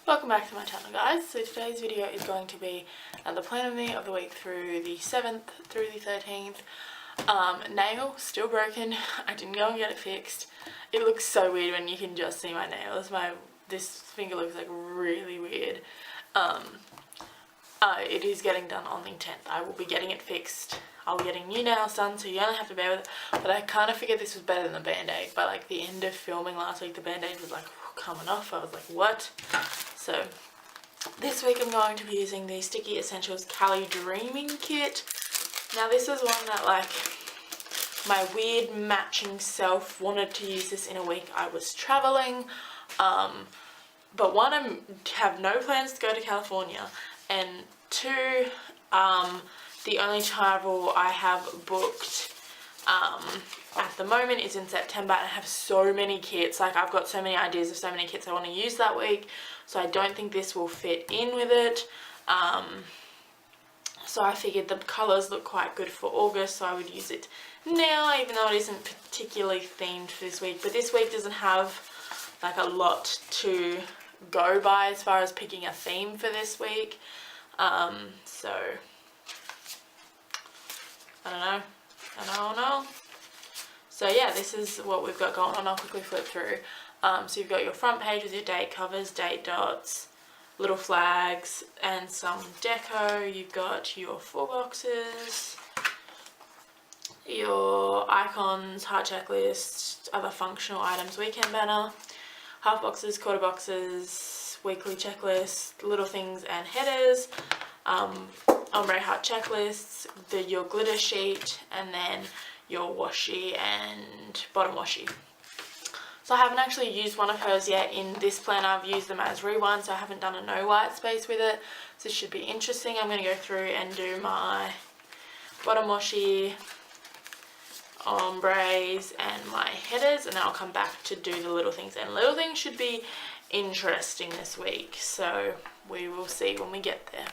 Welcome back to my channel, guys. So today's video is going to be the plan of me of the week through the 7th through the 13th. Nail still broken. I didn't go and get it fixed. It looks so weird when you can just see my nails. This finger looks like really weird. It is getting done on the 10th. I will be getting it fixed. I'll be getting new nails done, so you only have to bear with it. But I kind of figured this was better than the band-aid. By like the end of filming last week, the band-aid was like coming off. I was like, what? So this week I'm going to be using the Sticky Essentials Cali Dreaming Kit. Now this is one that like my weird matching self wanted to use this in a week I was traveling. But one, I have no plans to go to California, and two, the only travel I have booked at the moment is in September, and I have so many kits. Like, I've got so many ideas of so many kits I want to use that week, so I don't think this will fit in with it. So I figured the colours look quite good for August, so I would use it now, even though it isn't particularly themed for this week. But this week doesn't have like a lot to go by as far as picking a theme for this week. So I don't know. So yeah, this is what we've got going on. I'll quickly flip through. So you've got your front page with your date covers, date dots, little flags, and some deco. You've got your 4 boxes, your icons, heart checklist, other functional items, weekend banner, half boxes, quarter boxes, weekly checklist, little things and headers, ombre heart checklists, your glitter sheet, and then your washi and bottom washi. So I haven't actually used one of hers yet in this plan. I've used them as rewind, so I haven't done a no white space with it. So this should be interesting. I'm going to go through and do my bottom washi, ombres, and my headers, and then I'll come back to do the little things. And little things should be interesting this week, so we will see when we get there.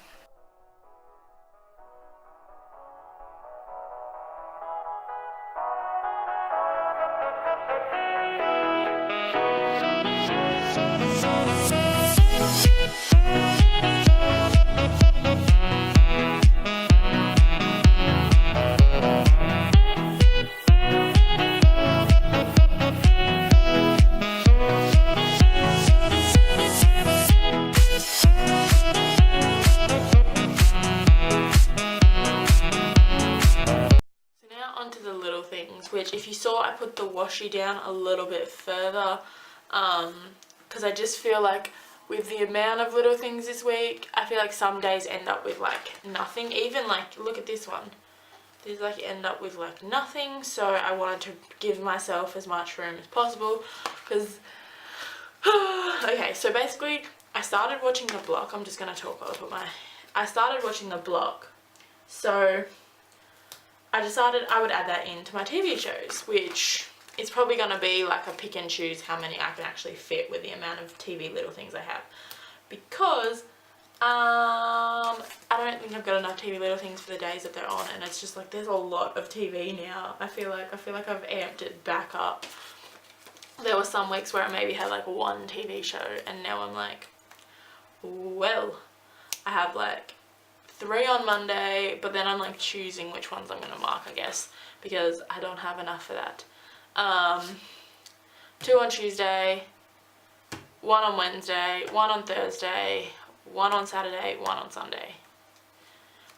Which, if you saw, I put the washi down a little bit further because I just feel like with the amount of little things this week, I feel like some days end up with like nothing. Even like, look at this one, these like end up with like nothing. So I wanted to give myself as much room as possible because okay, so basically I started watching The Block. I'm just gonna talk while I put I started watching The Block, so I decided I would add that into my TV shows, which is probably going to be like a pick and choose how many I can actually fit with the amount of TV little things I have. Because I don't think I've got enough TV little things for the days that they're on, and it's just like there's a lot of TV now. I feel like I've amped it back up. There were some weeks where I maybe had like one TV show, and now I'm like, well, I have like 3 on Monday, but then I'm like choosing which ones I'm going to mark, I guess, because I don't have enough for that. 2 on Tuesday, 1 on Wednesday, 1 on Thursday, 1 on Saturday, 1 on Sunday.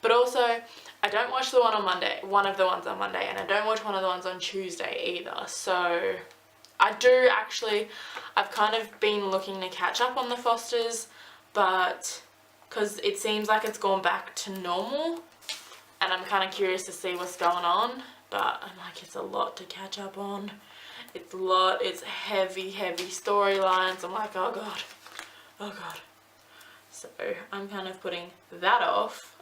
But also, I don't watch the one on Monday, one of the ones on Monday, and I don't watch one of the ones on Tuesday either. So I do actually, I've kind of been looking to catch up on the Fosters, but because it seems like it's gone back to normal, and I'm kind of curious to see what's going on, but I'm like, it's a lot to catch up on. It's a lot, it's heavy storylines. I'm like, oh god. So I'm kind of putting that off,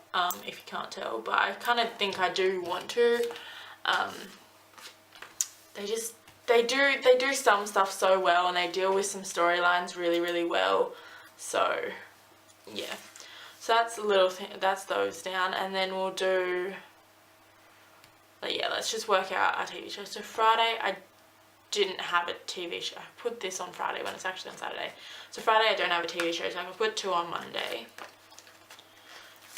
if you can't tell, but I kind of think I do want to. They do some stuff so well, and they deal with some storylines really well. So yeah. So that's a little thing, that's those down, and then we'll do, yeah, let's just work out our TV show. So Friday, didn't have a TV show. I put this on Friday when it's actually on Saturday. So Friday I don't have a TV show, so I can put 2 on Monday.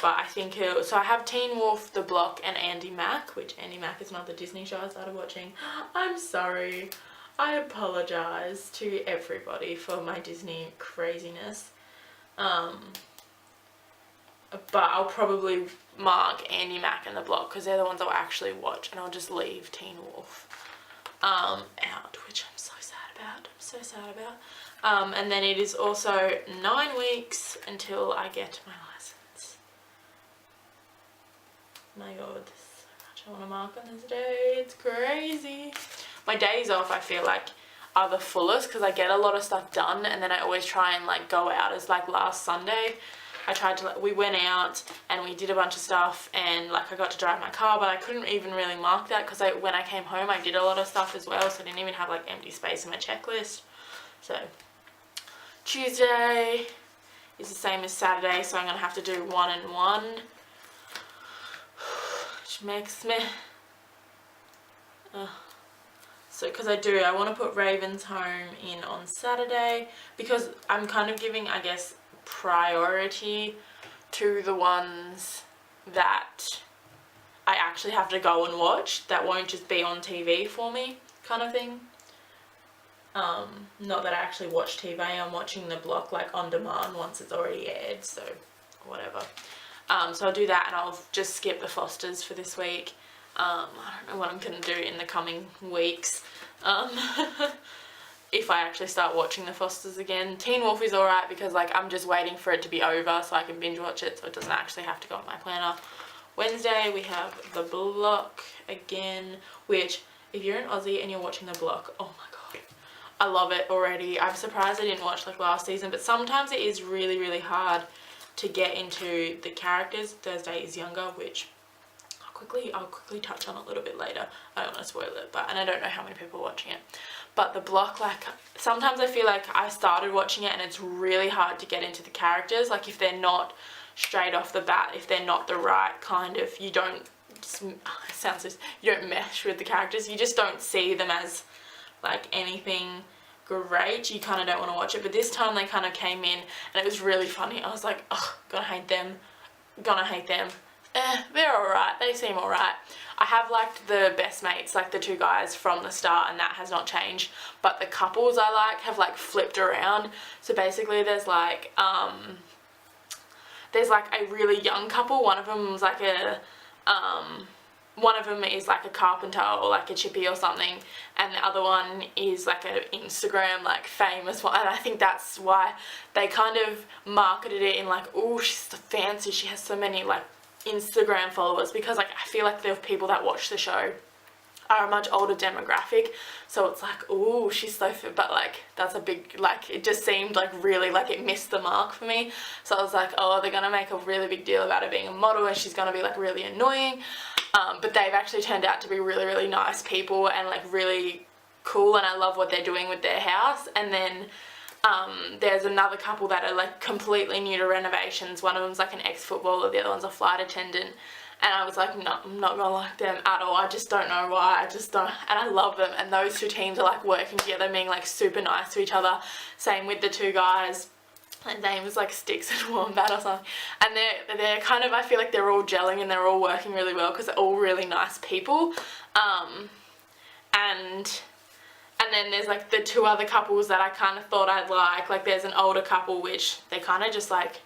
But I think so I have Teen Wolf, The Block, and Andy Mack, which Andy Mack is not the Disney show I started watching. I'm sorry. I apologise to everybody for my Disney craziness. But I'll probably mark Andy Mack and The Block because they're the ones I'll actually watch, and I'll just leave Teen Wolf out, which I'm so sad about. I'm so sad about. And then it is also 9 weeks until I get my license. My god, there's so much I want to mark on this day. It's crazy. My days off, I feel like, are the fullest because I get a lot of stuff done, and then I always try and like go out. As like last Sunday, I tried to, we went out and we did a bunch of stuff, and like I got to drive my car, but I couldn't even really mark that because when I came home I did a lot of stuff as well, so I didn't even have like empty space in my checklist. So Tuesday is the same as Saturday, so I'm gonna have to do 1 and 1, which makes me so because I want to put Raven's Home in on Saturday because I'm kind of giving, I guess, priority to the ones that I actually have to go and watch, that won't just be on TV for me, kind of thing. Not that I actually watch TV, I'm watching The Block like on demand once it's already aired, so whatever. So I'll do that, and I'll just skip the Fosters for this week. I don't know what I'm going to do in the coming weeks. If I actually start watching the Fosters again. Teen Wolf is alright because like I'm just waiting for it to be over so I can binge watch it, so it doesn't actually have to go on my planner. Wednesday we have The Block again, which if you're an Aussie and you're watching The Block, oh my god, I love it already. I'm surprised I didn't watch like last season, but sometimes it is really, really hard to get into the characters. Thursday is Younger, which I'll quickly touch on a little bit later. I don't want to spoil it, but, and I don't know how many people are watching it. But The Block, like, sometimes I feel like I started watching it and it's really hard to get into the characters. Like, if they're not straight off the bat, if they're not the right kind of, you don't, it sounds just, you don't mesh with the characters. You just don't see them as, like, anything great. You kind of don't want to watch it. But this time they kind of came in and it was really funny. I was like, oh, gonna hate them. They're alright, they seem alright. I have liked the best mates, like the 2 guys from the start, and that has not changed, but the couples I like have like flipped around. So basically there's like a really young couple. One of them is like a carpenter or like a chippy or something, and the other one is like an Instagram like famous one, and I think that's why they kind of marketed it in like, oh, she's so fancy, she has so many like Instagram followers, because like I feel like the people that watch the show are a much older demographic, so it's like, oh, she's so fit, but like that's a big, like it just seemed like really like it missed the mark for me. So I was like, oh, they're gonna make a really big deal about her being a model and she's gonna be like really annoying, but they've actually turned out to be really, really nice people and like really cool, and I love what they're doing with their house. And then there's another couple that are like completely new to renovations. One of them's like an ex-footballer, the other one's a flight attendant, and I was like, no, I'm not gonna like them at all. I just don't know why. I just don't, and I love them, and those 2 teams are like working together, being like super nice to each other. Same with the 2 guys, their name is like Sticks and Wombat or something, and they're kind of, I feel like they're all gelling and they're all working really well because they're all really nice people. And then there's like the 2 other couples that I kind of thought I'd like there's an older couple which they kind of just like,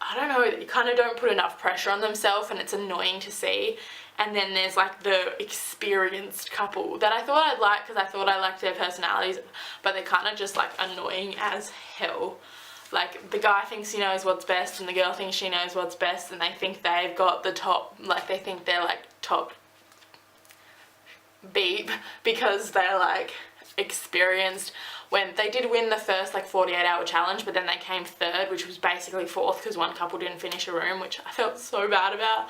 I don't know, you kind of don't put enough pressure on themselves and it's annoying to see. And then there's like the experienced couple that I thought I'd like because I thought I liked their personalities, but they're kind of just like annoying as hell. Like the guy thinks he knows what's best and the girl thinks she knows what's best, and they think they've got the top, like they think they're like top beep because they're like experienced, when they did win the first like 48-hour challenge, but then they came 3rd, which was basically 4th because one couple didn't finish a room, which I felt so bad about.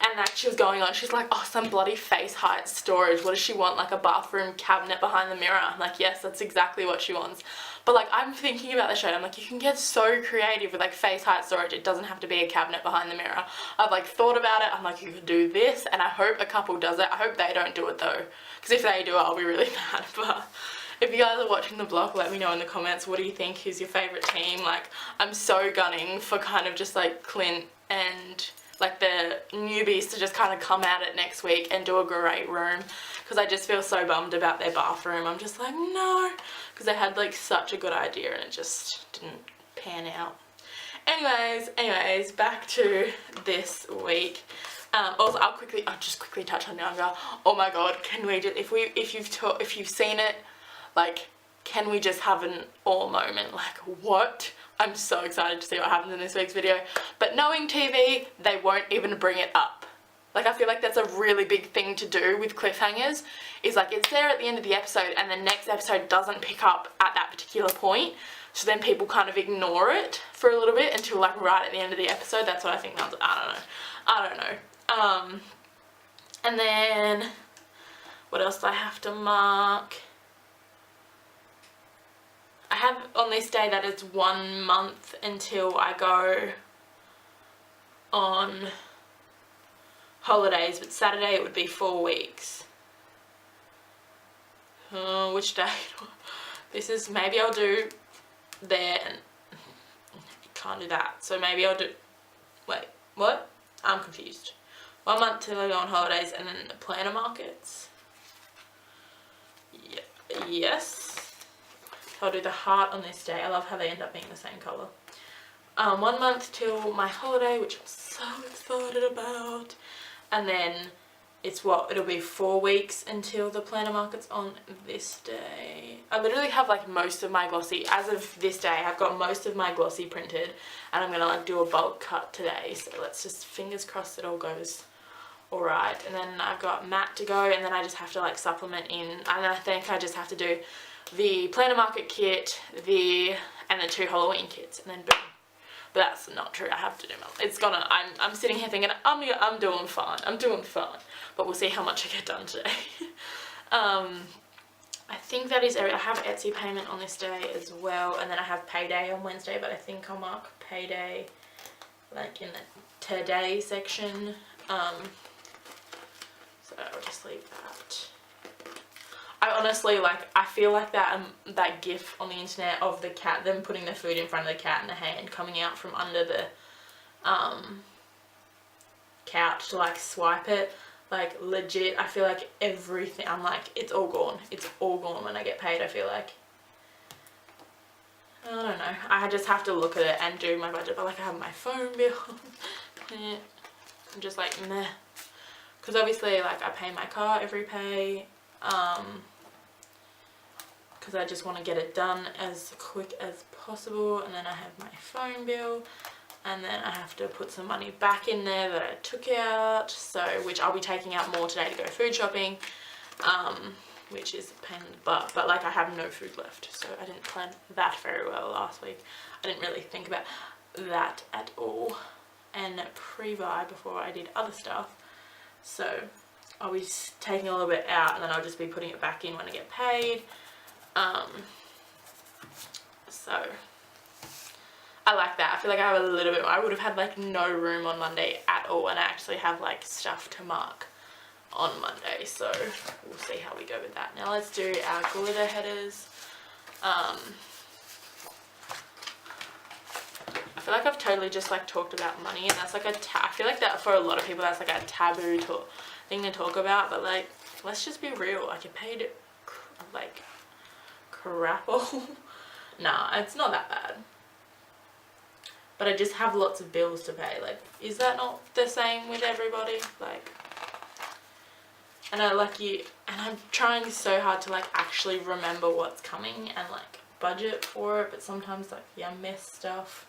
And like she was going on, she's like, oh, some bloody face height storage. What does she want? Like a bathroom cabinet behind the mirror? I'm like, yes, that's exactly what she wants. But like, I'm thinking about the show. I'm like, you can get so creative with like face height storage. It doesn't have to be a cabinet behind the mirror. I've like thought about it. I'm like, you could do this, and I hope a couple does it. I hope they don't do it though, because if they do it, I'll be really mad. But if you guys are watching the vlog, let me know in the comments. What do you think? Who's your favourite team? Like, I'm so gunning for kind of just like Clint and like the newbies to just kind of come at it next week and do a great room, because I just feel so bummed about their bathroom. I'm just like, no, because they had like such a good idea and it just didn't pan out. Anyways, back to this week. Also, I'll just quickly touch on Younger. Oh my god, can we just, if you've seen it, like, can we just have an awe moment? Like, what? I'm so excited to see what happens in this week's video. But knowing TV, they won't even bring it up. Like, I feel like that's a really big thing to do with cliffhangers, is like, it's there at the end of the episode and the next episode doesn't pick up at that particular point. So then people kind of ignore it for a little bit until like right at the end of the episode. That's what I think that's, I don't know. And then, what else do I have to mark? I have on this day that it's 1 month until I go on holidays, but Saturday it would be 4 weeks. Which day? This is, maybe I'll do there, and can't do that. So maybe I'll do, wait, what? I'm confused. 1 month till I go on holidays, and then the planner markets. Yes. I'll do the heart on this day. I love how they end up being the same colour. 1 month till my holiday, which I'm so excited about. And then it's what, it'll be 4 weeks until the planner market's on this day. I literally have like most of my glossy, as of this day, I've got most of my glossy printed, and I'm gonna like do a bulk cut today. So let's just fingers crossed it all goes alright. And then I've got matte to go, and then I just have to like supplement in, and I think I just have to do the planner market kit, and the 2 Halloween kits, and then boom. But that's not true. I have to do my, it's gonna, I'm sitting here thinking I'm doing fine. I'm doing fine. But we'll see how much I get done today. I think that is everything. I have Etsy payment on this day as well, and then I have payday on Wednesday, but I think I'll mark payday like in the today section. So I'll just leave that. I honestly, like, I feel like that that gif on the internet of the cat, them putting the food in front of the cat and the hand coming out from under the couch to like swipe it, like legit, I feel like everything, I'm like, it's all gone. It's all gone when I get paid, I feel like. I don't know. I just have to look at it and do my budget, but like I have my phone bill. I'm just like, meh. Because obviously, like, I pay my car every pay. Because I just want to get it done as quick as possible, and then I have my phone bill, and then I have to put some money back in there that I took out, so which I'll be taking out more today to go food shopping, which is a pain in the butt, but like I have no food left, so I didn't plan that very well last week. I didn't really think about that at all and pre-buy before I did other stuff, so I'll be taking a little bit out and then I'll just be putting it back in when I get paid. So I like that. I feel like I have a little bit, I would have had like no room on Monday at all, and I actually have like stuff to mark on Monday, so we'll see how we go with that. Now let's do our glitter headers. I feel like I've totally just like talked about money, and that's like I feel like that for a lot of people that's like a taboo thing to talk about, but like, let's just be real. I get paid like crapple. Nah, it's not that bad, but I just have lots of bills to pay. Like, is that not the same with everybody? Like, and I like you, and I'm trying so hard to like actually remember what's coming and like budget for it, but sometimes like, yeah, I miss stuff,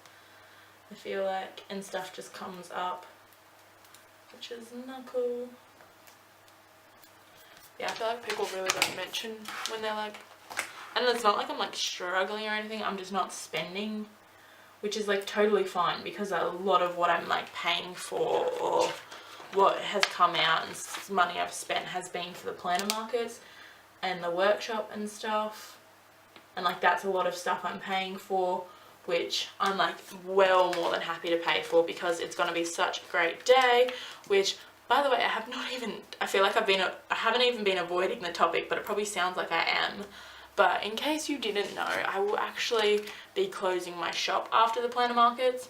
I feel like, and stuff just comes up, which is not cool. Yeah, I feel like people really don't mention when they're like, and it's not like I'm like struggling or anything, I'm just not spending, which is like totally fine, because a lot of what I'm like paying for or what has come out and money I've spent has been for the planner markets and the workshop and stuff. And like that's a lot of stuff I'm paying for, which I'm like well more than happy to pay for because it's going to be such a great day. Which, by the way, I feel like I haven't even been avoiding the topic, but it probably sounds like I am. But in case you didn't know, I will actually be closing my shop after the planner markets.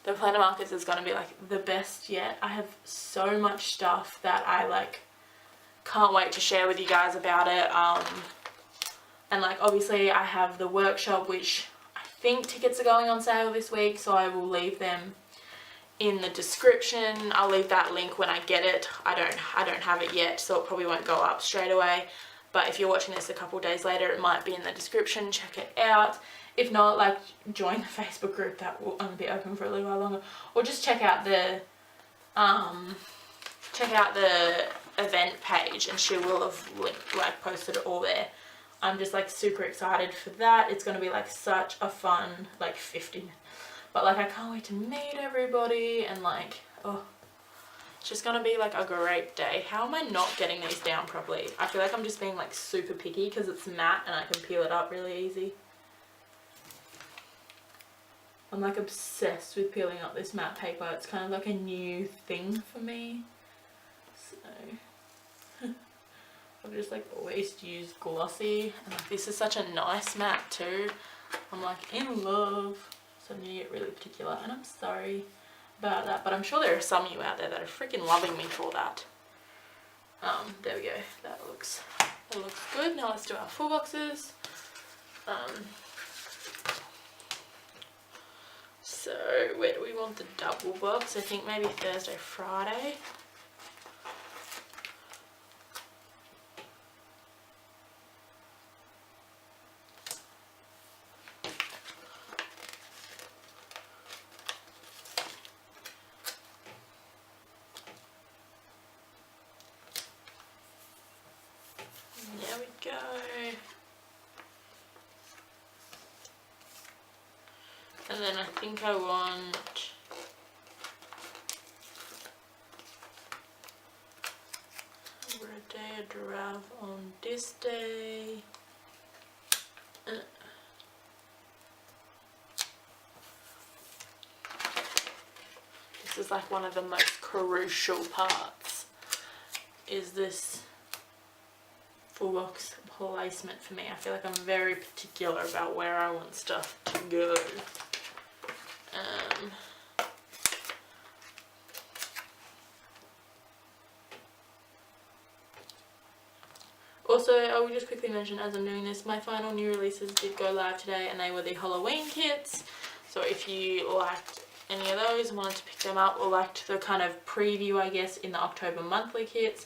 The planner markets is going to be like the best yet. I have so much stuff that I like can't wait to share with you guys about it. And like obviously I have the workshop, which I think tickets are going on sale this week, so I will leave them in the description. I'll leave that link when I get it. I don't have it yet, so it probably won't go up straight away. But if you're watching this a couple days later, it might be in the description. Check it out. If not, like join the Facebook group, that will only be open for a little while longer, or just check out the event page, and she will have posted it all there. I'm just like super excited for that. It's going to be like such a fun like 50, but like I can't wait to meet everybody, and like, oh, it's just going to be like a great day. How am I not getting these down properly? I feel like I'm just being like super picky because it's matte and I can peel it up really easy. I'm like obsessed with peeling up this matte paper. It's kind of like a new thing for me. So I've just like always used glossy, and like this is such a nice matte too. I'm like in love, so I'm gonna get really particular, and I'm sorry about that, but I'm sure there are some of you out there that are freaking loving me for that. There we go. That looks good. Now let's do our full boxes. So where do we want the double box? I think maybe Thursday, Friday. There we go. And then I think I want a day of drive on this day. This is like one of the most crucial parts, is this full box placement for me. I feel like I'm very particular about where I want stuff to go. Also, I will just quickly mention as I'm doing this, my final new releases did go live today, and they were the Halloween kits. So if you liked any of those and wanted to pick them up, or liked the kind of preview, I guess, in the October monthly kits,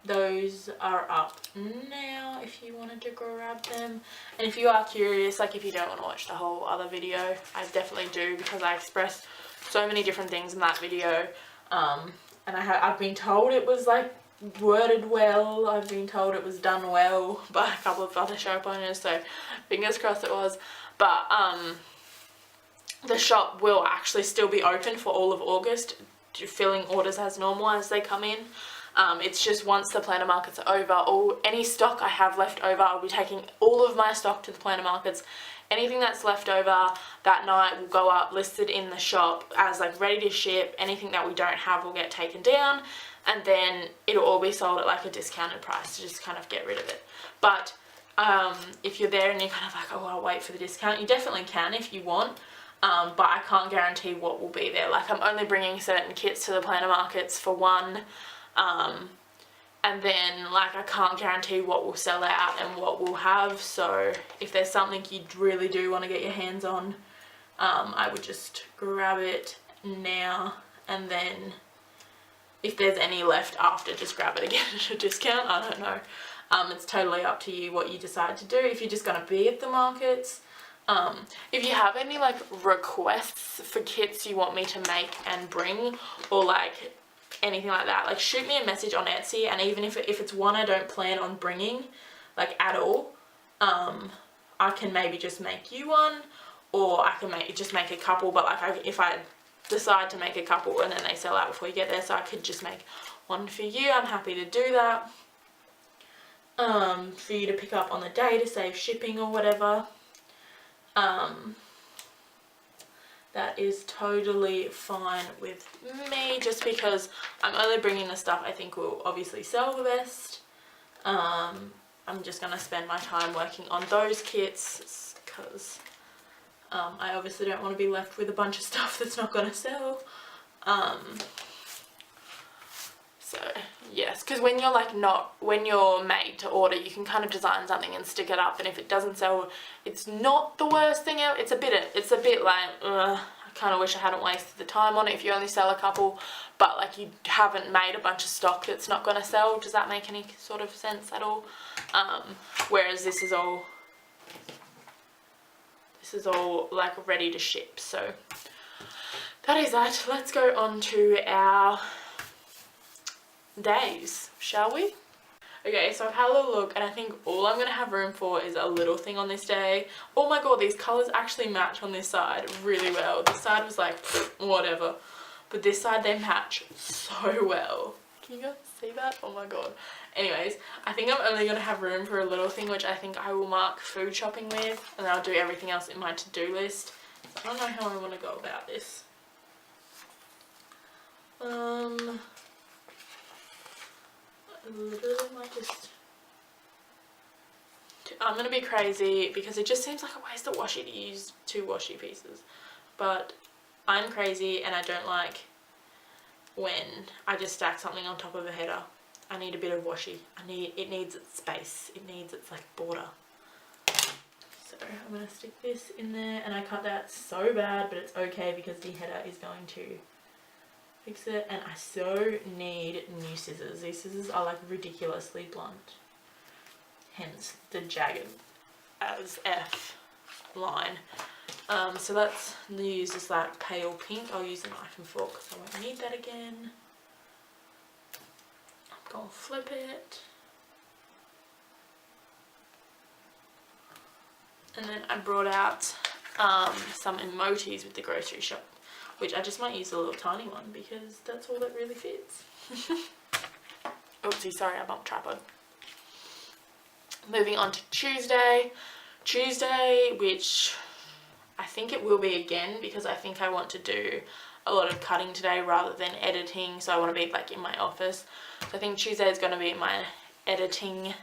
those are up now if you wanted to grab them. And if you are curious, like if you don't want to watch the whole other video, I definitely do, because I expressed so many different things in that video. And I've been told it was like worded well, I've been told it was done well by a couple of other shop owners, so fingers crossed it was. But the shop will actually still be open for all of August, filling orders as normal as they come in. It's just once the planner markets are over, any stock I have left over, I'll be taking all of my stock to the planner markets. Anything that's left over that night will go up listed in the shop as like ready to ship. Anything that we don't have will get taken down, and then it'll all be sold at like a discounted price to just kind of get rid of it. But if you're there and you're kind of like, oh, I'll wait for the discount, you definitely can if you want. But I can't guarantee what will be there. Like I'm only bringing certain kits to the planner markets for one. And then like I can't guarantee what will sell out and what we'll have. So if there's something you really do want to get your hands on, I would just grab it now, and then if there's any left after, just grab it again at a discount. I don't know. It's totally up to you what you decide to do. If you're just going to be at the markets, if you have any like requests for kits you want me to make and bring, or like anything like that, like shoot me a message on Etsy. And even if it's one I don't plan on bringing like at all, I can maybe just make you one, or I can just make a couple. But like if I decide to make a couple and then they sell out before you get there, so I could just make one for you, I'm happy to do that. For you to pick up on the day to save shipping or whatever. That is totally fine with me, just because I'm only bringing the stuff I think will obviously sell the best. I'm just going to spend my time working on those kits because I obviously don't want to be left with a bunch of stuff that's not going to sell. So yes, because when you're like when you're made to order, you can kind of design something and stick it up, and if it doesn't sell, it's not the worst thing ever. It's a bit like, I kind of wish I hadn't wasted the time on it if you only sell a couple, but like you haven't made a bunch of stock that's not going to sell. Does that make any sort of sense at all? Whereas this is all like ready to ship. So that is that. Let's go on to our days, shall we? Okay, so I've had a little look, and I think all I'm going to have room for is a little thing on this day. Oh my god, these colours actually match on this side really well. This side was like, whatever. But this side, they match so well. Can you guys see that? Oh my god. Anyways, I think I'm only going to have room for a little thing, which I think I will mark food shopping with, and I'll do everything else in my to-do list. So I don't know how I want to go about this. I'm gonna be crazy because it just seems like a waste of washi to use 2 washi pieces, but I'm crazy and I don't like when I just stack something on top of a header. I need a bit of washi. It needs its space. It needs its like border. So I'm gonna stick this in there, and I cut that so bad, but it's okay because the header is going to fix it. And I so need new scissors. These scissors are like ridiculously blunt, hence the jagged as F line. So let's use this like pale pink. I'll use a knife and fork because I won't need that again. I'm gonna flip it, and then I brought out some emojis with the grocery shop, which I just might use a little tiny one because that's all that really fits. Oopsie, sorry, I bumped tripod. Moving on to Tuesday, which I think it will be again because I think I want to do a lot of cutting today rather than editing, so I want to be like in my office. So I think Tuesday is going to be my editing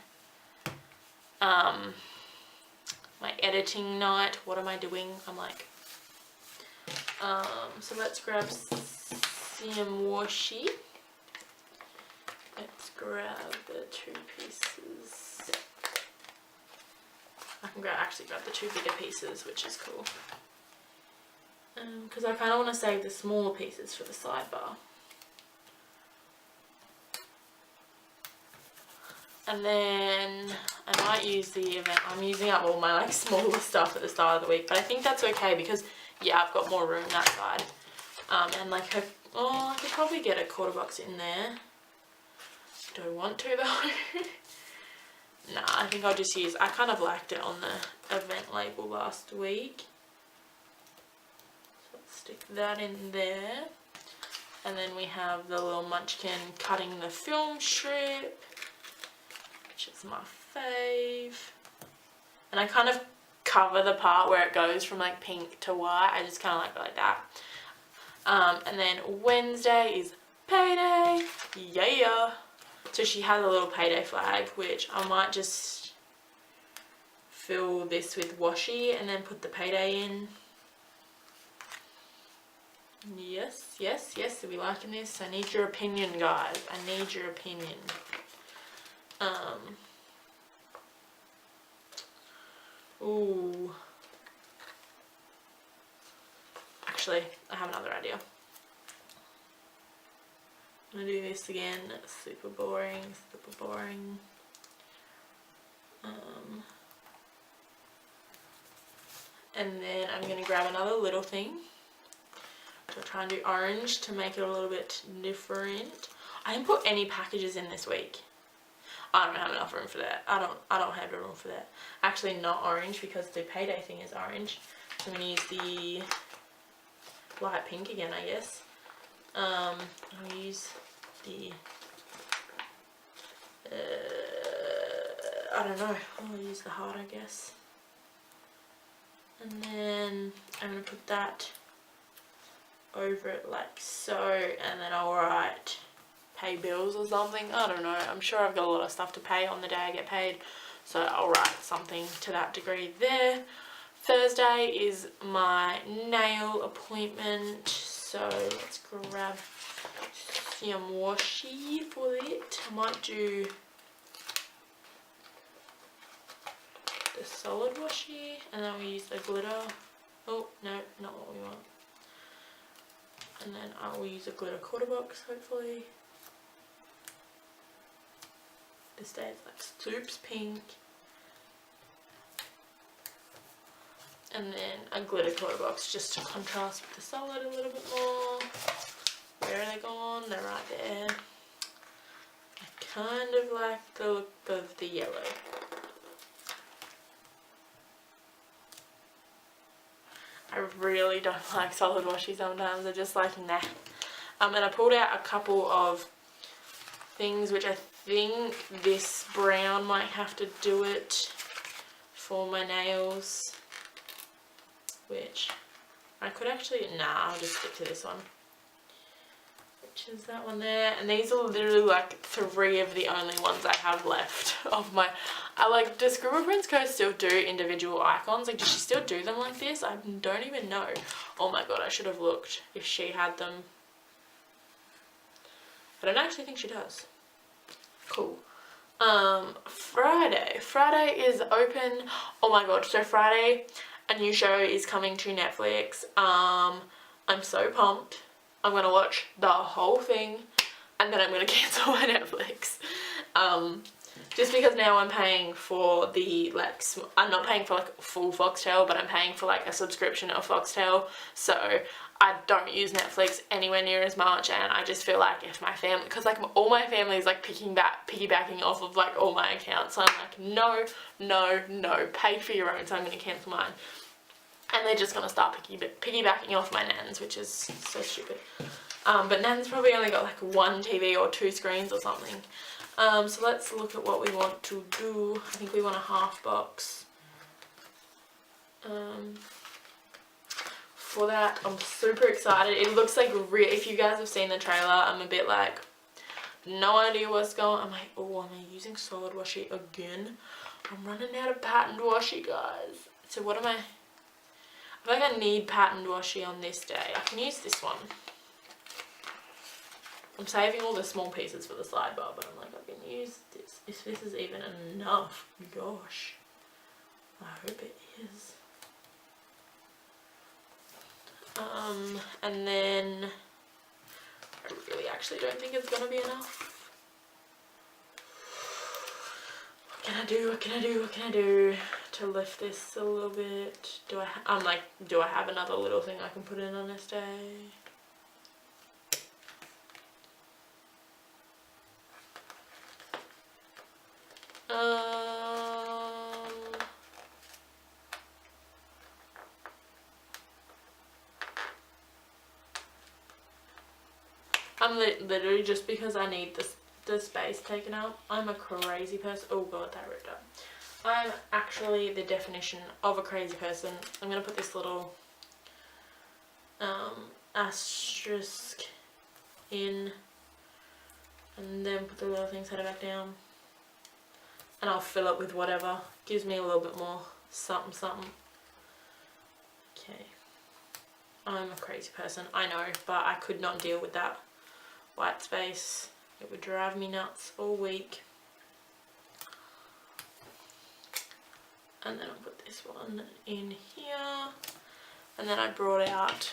night. What am I doing? I'm like, so let's grab some washi. Let's grab the 2 pieces. I can actually grab the 2 bigger pieces, which is cool. Because I kind of want to save the smaller pieces for the sidebar. And then I might use the event. I'm using up all my like smaller stuff at the start of the week, but I think that's okay because yeah, I've got more room that side. And like I could probably get a quarter box in there. Do I want to though? Nah, I think I'll just use, I kind of liked it on the event label last week. So let's stick that in there. And then we have the little munchkin cutting the film strip, which is my fave. And I kind of cover the part where it goes from like pink to white. I just kind of like it like that. And then Wednesday is payday. Yeah. So she has a little payday flag, which I might just fill this with washi and then put the payday in. Yes. Are we liking this? I need your opinion, guys. I need your opinion. Ooh. Actually, I have another idea. I'm gonna do this again. Super boring. And then I'm gonna grab another little thing. So I'll try and do orange to make it a little bit different. I didn't put any packages in this week. I don't have enough room for that. I don't have the room for that. Actually, not orange because the payday thing is orange. So I'm gonna use the light pink again, I guess. I'll use the I don't know, I'll use the heart I guess. And then I'm going to put that over it like so, and then I'll write pay bills or something. I don't know, I'm sure I've got a lot of stuff to pay on the day I get paid, so I'll write something to that degree there. Thursday is my nail appointment, so let's grab some washi for it. I might do the solid washi and then we use the glitter. Oh no, not what we want. And then I will use a glitter quarter box hopefully. This day it's like Stoops pink. And then a glitter quarter box just to contrast with the solid a little bit more. Where are they gone? They're right there. I kind of like the look of the yellow. I really don't like solid washi sometimes. I just like nah. And I pulled out a couple of things which I think this brown might have to do it for my nails. Which I could actually, nah, I'll just stick to this one. Which is that one there. And these are literally like 3 of the only ones I have left of my, does Scribble Prince Co. still do individual icons? Like, does she still do them like this? I don't even know. Oh my god, I should have looked if she had them. I don't actually think she does. Cool. Friday is open. Oh my god, so Friday a new show is coming to Netflix. I'm so pumped. I'm gonna watch the whole thing and then I'm gonna cancel my Netflix. Just because now I'm paying for the I'm not paying for like full Foxtel, but I'm paying for like a subscription of Foxtel, so I don't use Netflix anywhere near as much. And I just feel like if my family, because like all my family is like piggybacking off of like all my accounts, so I'm like no, pay for your own, so I'm gonna cancel mine. And they're just gonna start piggybacking off my Nan's, which is so stupid. But Nan's probably only got like 1 TV or 2 screens or something. So let's look at what we want to do. I think we want a half box. For that, I'm super excited. It looks like if you guys have seen the trailer, I'm a bit like, no idea what's going on. I'm like, oh, am I using solid washi again? I'm running out of patterned washi, guys. So what am I feel like I need patterned washi on this day. I can use this one. I'm saving all the small pieces for the sidebar, but I'm like, I can use this. If this is even enough. Gosh. I hope it is. And then I really actually don't think it's gonna be enough. What can I do to lift this a little bit? Do I have another little thing I can put in on this day? I'm literally, just because I need the space taken up, I'm a crazy person. Oh god, that ripped up. I'm actually the definition of a crazy person. I'm gonna put this little asterisk in and then put the little things headed back down, and I'll fill it with whatever gives me a little bit more something. Okay, I'm a crazy person, I know, but I could not deal with that white space. It would drive me nuts all week. And then I'll put this one in here, and then I brought out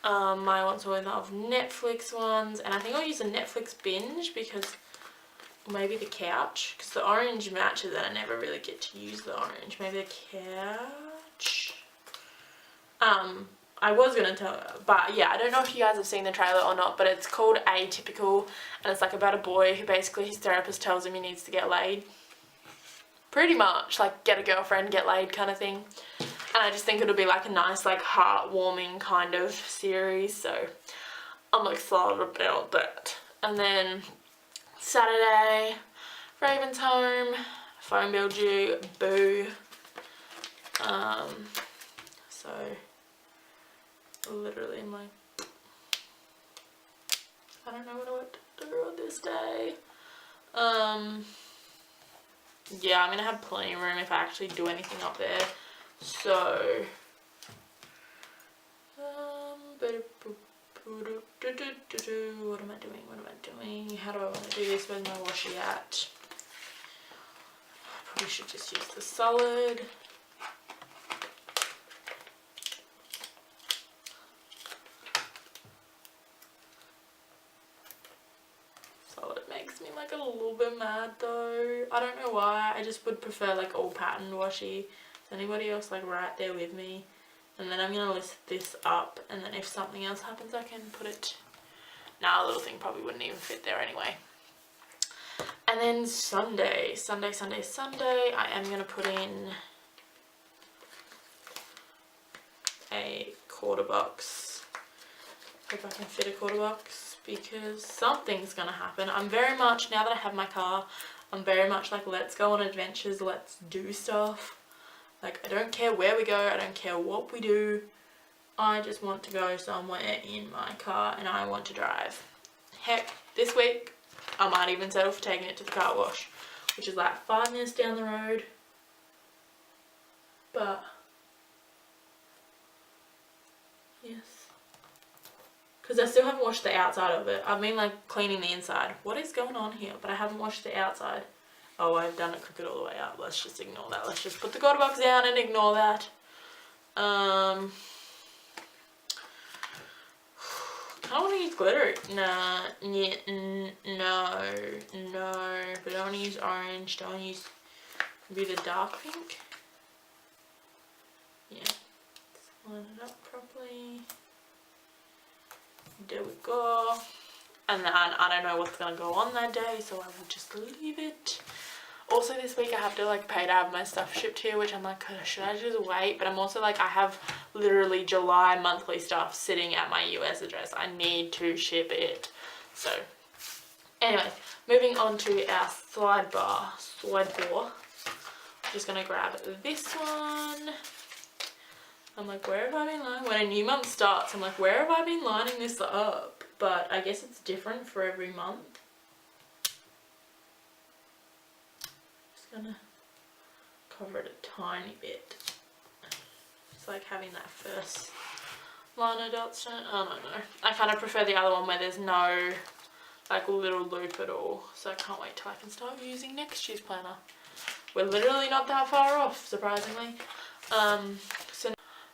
my Once More of Netflix ones, and I think I'll use a Netflix binge, because maybe the couch, because the orange matches and I never really get to use the orange. Maybe the couch. I was gonna tell, but yeah, I don't know if you guys have seen the trailer or not, but it's called Atypical, and it's like about a boy who basically his therapist tells him he needs to get laid. Pretty much, like get a girlfriend, get laid kind of thing. And I just think it'll be like a nice, like heartwarming kind of series, so I'm excited about that. And then Saturday, Raven's home. Phone bill due. Boo. So literally I'm like, I don't know what to do on this day. Yeah, I'm gonna have plenty of room if I actually do anything up there. So what am I doing? How do I want to do this? Where's my washi at? Probably should just use the solid. Solid makes me like a little bit mad though. I don't know why. I just would prefer like all patterned washi. Is anybody else like right there with me? And then I'm going to list this up, and then if something else happens I can put it. Nah, a little thing probably wouldn't even fit there anyway. And then Sunday, I am going to put in a quarter box. Hope I can fit a quarter box because something's going to happen. I'm very much, now that I have my car, I'm very much like, let's go on adventures, let's do stuff. Like, I don't care where we go, I don't care what we do. I just want to go somewhere in my car and I want to drive. Heck, this week I might even settle for taking it to the car wash, which is like 5 minutes down the road. But yes, because I still haven't washed the outside of it. I've been like cleaning the inside. What is going on here? But I haven't washed the outside. Oh, I've done it crooked all the way up. Let's just ignore that. Let's just put the quarter box down and ignore that. I don't want to use glitter. Nah, no. But I don't want to use orange. Don't want to use maybe the dark pink. Yeah. Let's line it up properly. There we go. And then I don't know what's going to go on that day, so I will just leave it. Also this week I have to like pay to have my stuff shipped here, which I'm like, should I just wait? But I'm also like, I have literally July monthly stuff sitting at my US address. I need to ship it. So anyway, moving on to our slide bar. I'm just going to grab this one. I'm like, where have I been lining? When a new month starts, I'm like, where have I been lining this up? But I guess it's different for every month. Gonna cover it a tiny bit. It's like having that first liner dots in it. I don't know. I kind of prefer the other one where there's no like little loop at all. So I can't wait till I can start using next year's planner. We're literally not that far off, surprisingly.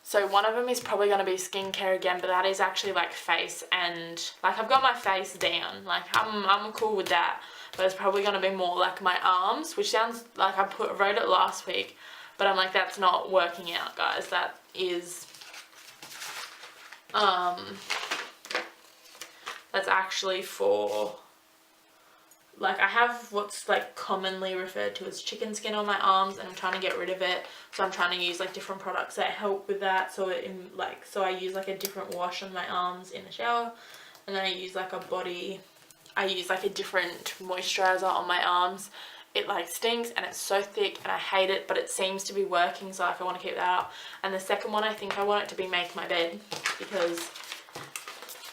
So one of them is probably going to be skincare again, but that is actually like face, and like I've got my face down. Like I'm cool with that. But it's probably going to be more like my arms, which sounds like I wrote it last week, but I'm like, that's not working out, guys. That is, that's actually for, like, I have what's like commonly referred to as chicken skin on my arms, and I'm trying to get rid of it. So I'm trying to use like different products that help with that. So so I use like a different wash on my arms in the shower, and then I use like a different moisturizer on my arms. It like stinks and it's so thick and I hate it, but it seems to be working, so like I want to keep that up. And the second one, I think I want it to be make my bed, because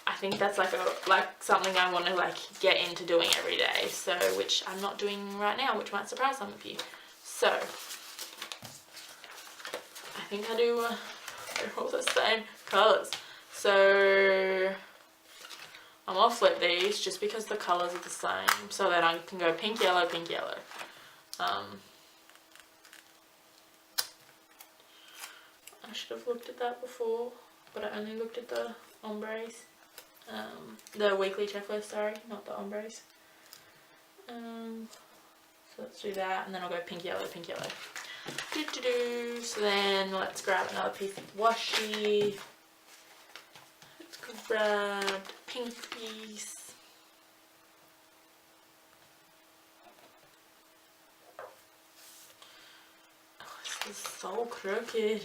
I think that's like something I want to like get into doing every day. So, which I'm not doing right now, which might surprise some of you. So I think I do they're all the same colours. So I'm gonna flip these just because the colours are the same, so that I can go pink, yellow, pink, yellow. I should have looked at that before, but I only looked at the ombres. The weekly checklist, sorry, not the ombres. So let's do that, and then I'll go pink, yellow, pink, yellow. So then let's grab another piece of washi. Grab pink piece. Oh, this is so crooked.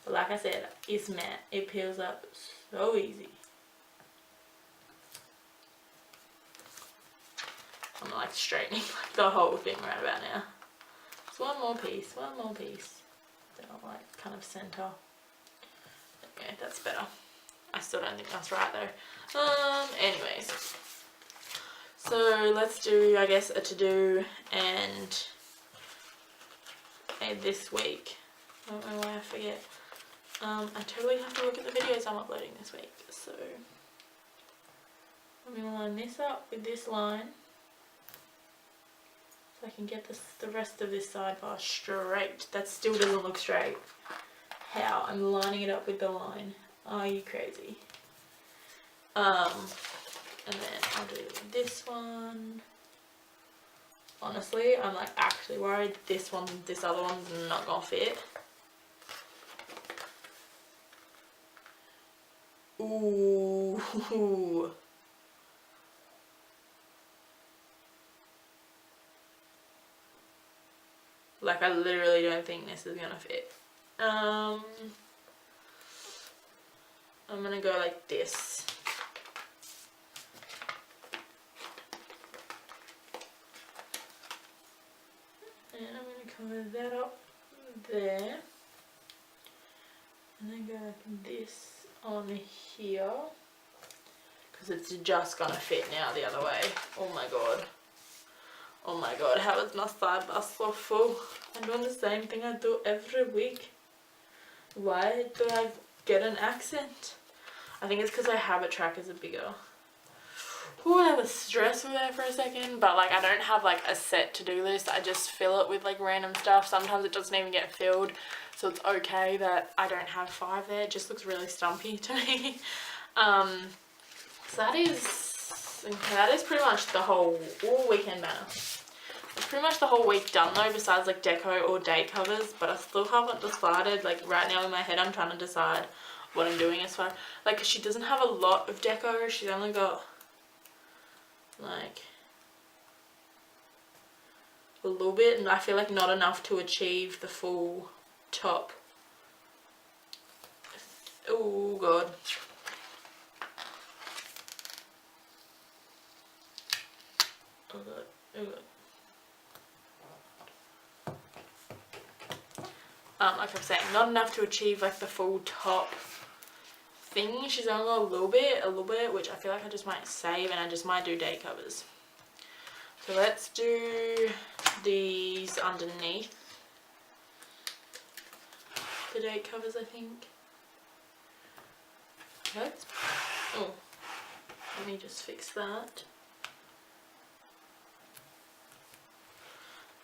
But like I said, it's matte. It peels up so easy. I'm like straightening like the whole thing right about now. Just one more piece. Then I'll like kind of center. Okay, that's better. I still don't think that's right though. Anyways. So let's do, I guess, a to-do and a this week. I don't know why I forget. I totally have to look at the videos I'm uploading this week. So I'm going to line this up with this line so I can get the rest of this sidebar straight. That still doesn't look straight. How? I'm lining it up with the line. Are you crazy? And then I'll do this one. Honestly, I'm like actually worried this other one's not gonna fit. Ooh. Like I literally don't think this is gonna fit. I'm gonna go like this. And I'm going to cover that up there. And then go like this on here. Because it's just going to fit now the other way. Oh my god. Oh my god, how is my sidebar so full? I'm doing the same thing I do every week. Why do I get an accent? I think it's because my habit trackers are bigger. Ooh, I was stressful there for a second, but like I don't have like a set to-do list. I just fill it with like random stuff. Sometimes it doesn't even get filled, so it's okay that I don't have 5 there. It just looks really stumpy to me. So that is pretty much the whole weekend banner. It's pretty much the whole week done though, besides like deco or date covers, but I still haven't decided. Like right now in my head I'm trying to decide what I'm doing as far, like she doesn't have a lot of deco. She's only got like a little bit, and I feel like not enough to achieve the full top. Oh god. Oh god. Oh god. Like I'm saying, not enough to achieve like the full top thing. She's only got a little bit, which I feel like I just might save, and I just might do day covers. So let's do these underneath the date covers, I think. Let me just fix that.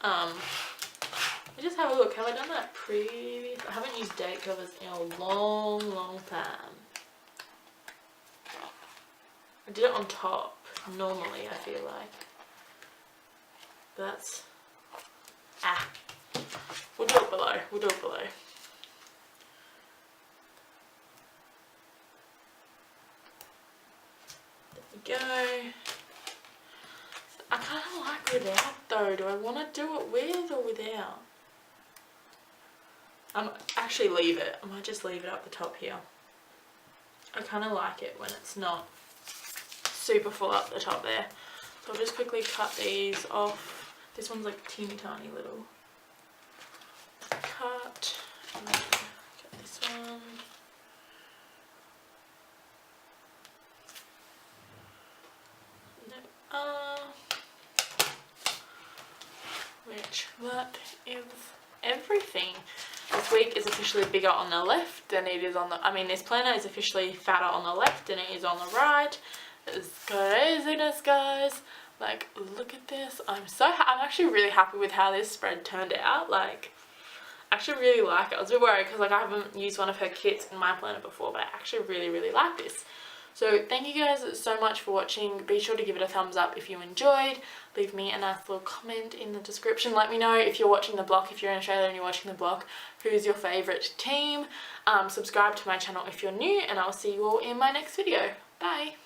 Let me just have a look. Have I done that previous? I haven't used date covers in a long time. I did it on top normally, I feel like. But that's we'll do it below. There we go. I kind of like without though. Do I want to do it with or without? Actually leave it. I might just leave it up the top here. I kind of like it when it's not super full up the top there. So I'll just quickly cut these off. This one's like teeny tiny little. Cut. And then cut this one. Which that is everything. This week is officially bigger on the left than it is on the, this planner is officially fatter on the left than it is on the right. It's craziness, guys. Like, look at this. I'm actually really happy with how this spread turned out. Like, I actually really like it. I was a bit worried because like I haven't used one of her kits in my planner before, but I actually really like this. So thank you guys so much for watching. Be sure to give it a thumbs up if you enjoyed. Leave me a nice little comment in the description. Let me know if you're watching the block, if you're in Australia and you're watching the block, who's your favourite team. Subscribe to my channel if you're new, and I'll see you all in my next video. Bye.